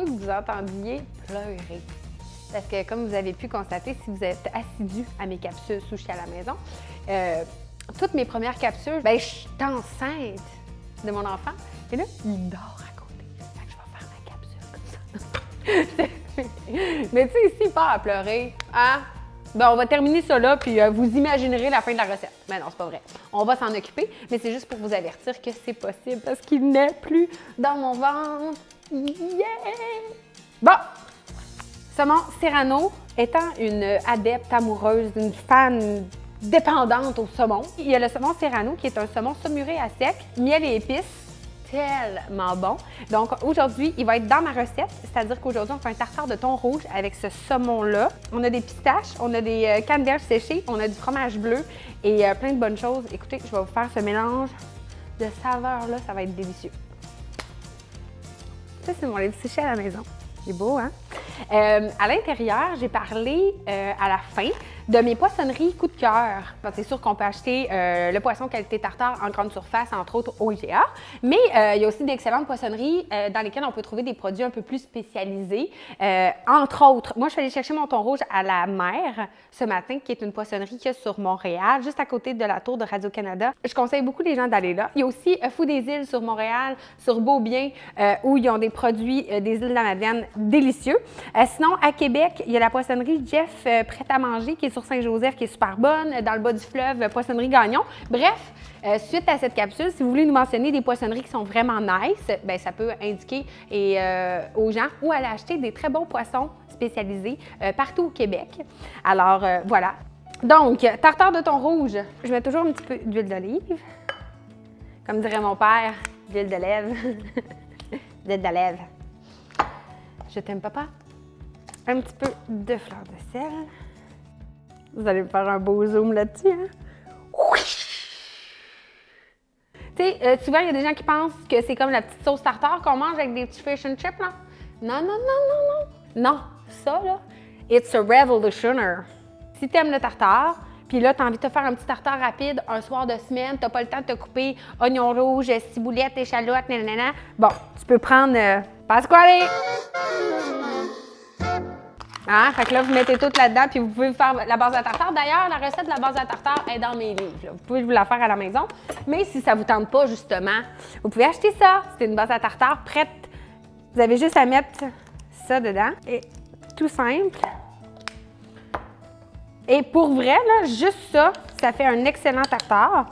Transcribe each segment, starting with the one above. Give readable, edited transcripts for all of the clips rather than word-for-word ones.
que vous entendiez pleurer. Parce que comme vous avez pu constater, si vous êtes assidu à mes capsules sushi à la maison, toutes mes premières capsules, ben je suis enceinte de mon enfant. Et là, il dort à côté. Fait que je vais faire ma capsule comme ça. Mais tu sais, s'il part à pleurer, hein? Ben, on va terminer ça là, puis vous imaginerez la fin de la recette. Mais non, c'est pas vrai. On va s'en occuper, mais c'est juste pour vous avertir que c'est possible parce qu'il n'est plus dans mon ventre. Yeah! Bon! Saumon Serrano, étant une adepte amoureuse, une fan dépendante au saumon, il y a le saumon Serrano qui est un saumon saumuré à sec, miel et épices, tellement bon. Donc aujourd'hui, il va être dans ma recette, c'est-à-dire qu'aujourd'hui, on fait un tartare de thon rouge avec ce saumon-là. On a des pistaches, on a des canneberges séchées, on a du fromage bleu et plein de bonnes choses. Écoutez, je vais vous faire ce mélange de saveurs-là, ça va être délicieux. Ça, c'est mon lait séché à la maison. C'est beau, hein? À l'intérieur, j'ai parlé à la fin de mes poissonneries coup de cœur. C'est sûr qu'on peut acheter le poisson qualité tartare en grande surface, entre autres au IGA, mais il y a aussi d'excellentes poissonneries dans lesquelles on peut trouver des produits un peu plus spécialisés. Entre autres, moi, je suis allée chercher mon thon rouge à la mer ce matin, qui est une poissonnerie qu'il y a sur Montréal, juste à côté de la tour de Radio-Canada. Je conseille beaucoup les gens d'aller là. Il y a aussi Fou des Îles sur Montréal, sur Beaubien, où ils ont des produits des îles de la Madeleine délicieux. Sinon, à Québec, il y a la poissonnerie Jeff Prêt à manger qui est sur Saint-Joseph, qui est super bonne, dans le bas du fleuve, poissonnerie Gagnon. Bref, suite à cette capsule, si vous voulez nous mentionner des poissonneries qui sont vraiment nice, bien, ça peut indiquer aux gens où aller acheter des très bons poissons spécialisés partout au Québec. Alors, voilà. Donc, tartare de thon rouge. Je mets toujours un petit peu d'huile d'olive. Comme dirait mon père, d'huile de lèvre. D'huile de lèvre. Je t'aime, papa. Un petit peu de fleur de sel. Vous allez me faire un beau zoom là-dessus, hein? Tu sais, souvent, il y a des gens qui pensent que c'est comme la petite sauce tartare qu'on mange avec des petits fish and chips, là. Non, non, non, non, non. Non, ça, là, it's a revolutioner. Si t'aimes le tartare, puis là, t'as envie de te faire un petit tartare rapide un soir de semaine, t'as pas le temps de te couper oignons rouges, ciboulettes, échalotes, nanana. Bon, tu peux prendre Pasquale. Hein? Fait que là, vous mettez tout là-dedans, puis vous pouvez faire la base à tartare. D'ailleurs, la recette de la base à tartare est dans mes livres. Là. Vous pouvez vous la faire à la maison. Mais si ça ne vous tente pas, justement, vous pouvez acheter ça. C'est une base à tartare prête. Vous avez juste à mettre ça dedans. Et tout simple. Et pour vrai, là, juste ça, ça fait un excellent tartare.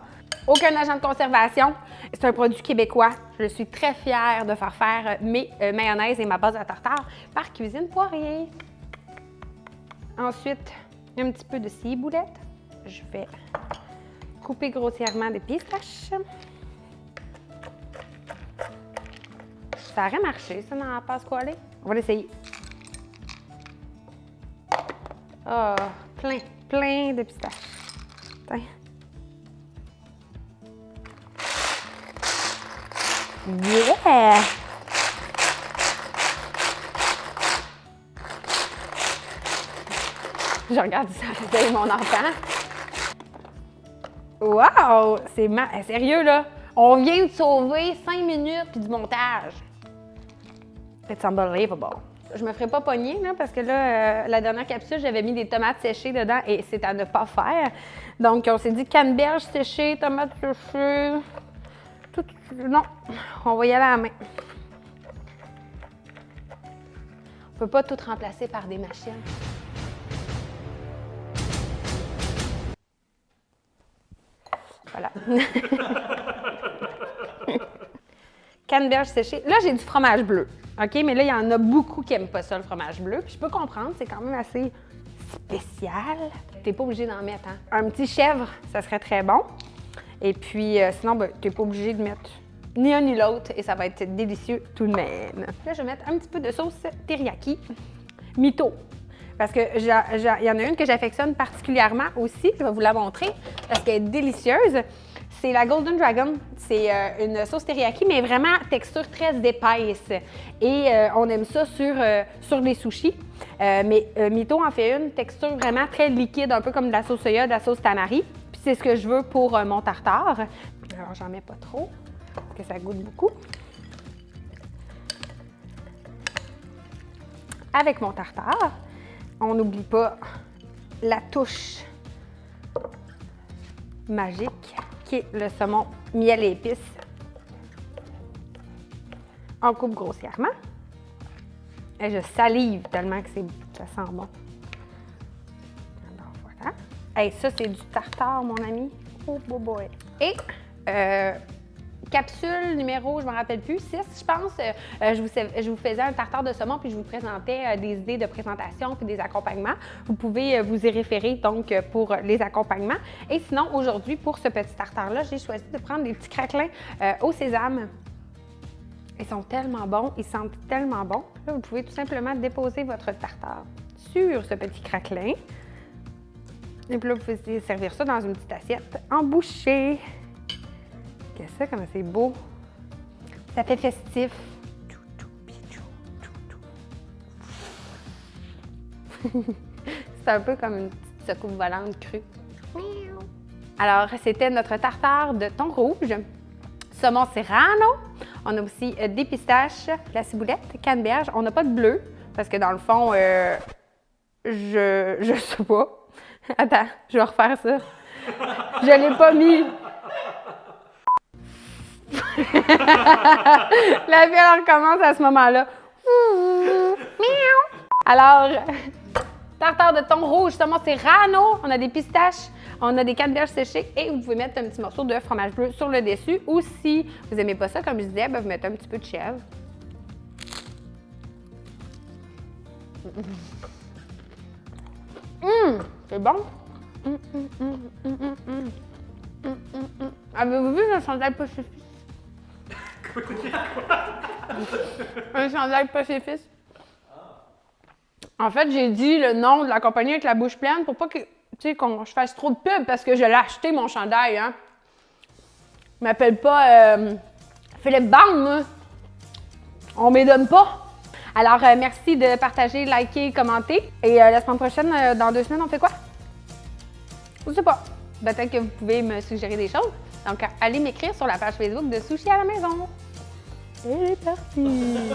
Aucun agent de conservation. C'est un produit québécois. Je suis très fière de faire mes mayonnaises et ma base à tartare par Cuisine Poirier. Ensuite, un petit peu de ciboulette. Je vais couper grossièrement des pistaches. Ça aurait marché, ça, dans la Pasquale. On va l'essayer. Ah, plein de pistaches. Tiens. Yeah! Je regarde ça avec mon enfant. Wow! C'est sérieux, là? On vient de sauver 5 minutes puis du montage. It's unbelievable. Je me ferai pas pogner, là, parce que là, la dernière capsule, j'avais mis des tomates séchées dedans et c'est à ne pas faire. Donc, on s'est dit canneberges séchées, tomates séchées. Tout, non, on va y aller à la main. On peut pas tout remplacer par des machines. Voilà. Canneberge séchée. Là, j'ai du fromage bleu. OK? Mais là, il y en a beaucoup qui n'aiment pas ça, le fromage bleu. Puis je peux comprendre, c'est quand même assez spécial. T'es pas obligé d'en mettre, hein? Un petit chèvre, ça serait très bon. Et puis, sinon, ben, t'es pas obligé de mettre ni un ni l'autre et ça va être délicieux tout de même. Là, je vais mettre un petit peu de sauce teriyaki. Mito. Parce qu'il y en a une que j'affectionne particulièrement aussi, je vais vous la montrer, parce qu'elle est délicieuse. C'est la Golden Dragon. C'est une sauce teriyaki, mais vraiment texture très épaisse. Et on aime ça sur les sushis. Mais Mito en fait une texture vraiment très liquide, un peu comme de la sauce soya, de la sauce tamari. Puis c'est ce que je veux pour mon tartare. Alors, j'en mets pas trop, parce que ça goûte beaucoup. avec mon tartare. On n'oublie pas la touche magique qui est le saumon miel et épices. On coupe grossièrement. Et je salive tellement que ça sent bon. Alors voilà. Hey, ça, c'est du tartare, mon ami. Oh, boy. Et capsule numéro, je ne me rappelle plus, 6, je pense. Je vous faisais un tartare de saumon, puis je vous présentais des idées de présentation puis des accompagnements. Vous pouvez vous y référer, donc, pour les accompagnements. Et sinon, aujourd'hui, pour ce petit tartare-là, j'ai choisi de prendre des petits craquelins au sésame. Ils sont tellement bons, ils sentent tellement bon. Là, vous pouvez tout simplement déposer votre tartare sur ce petit craquelin. Et puis là, vous pouvez servir ça dans une petite assiette embouchée. Qu'est-ce que c'est, comme c'est beau. Ça fait festif. C'est un peu comme une petite secoupe volante crue. Alors, c'était notre tartare de thon rouge, saumon serrano. On a aussi des pistaches, de la ciboulette, canneberge. On n'a pas de bleu, parce que dans le fond, je sais pas. Attends, je vais refaire ça. Je l'ai pas mis. La vie, elle recommence à ce moment-là. Alors, tartare de thon rouge, saumon serrano. On a des pistaches, on a des canneberges séchées et vous pouvez mettre un petit morceau de fromage bleu sur le dessus. Ou si vous n'aimez pas ça, comme je disais, vous mettez un petit peu de chèvre. C'est bon. Avez-vous vu le chandail Pacifiste? Un chandail Pacifiste. En fait, j'ai dit le nom de la compagnie avec la bouche pleine pour pas que, je fasse trop de pub parce que je l'ai acheté, mon chandail. Hein. Je m'appelle pas Philippe Bande, moi. On ne me donne pas. Alors, merci de partager, liker, commenter. Et la semaine prochaine, dans 2 semaines, on fait quoi? Je sais pas. Peut-être que vous pouvez me suggérer des choses. Donc, allez m'écrire sur la page Facebook de Sushi à la maison. Et c'est parti!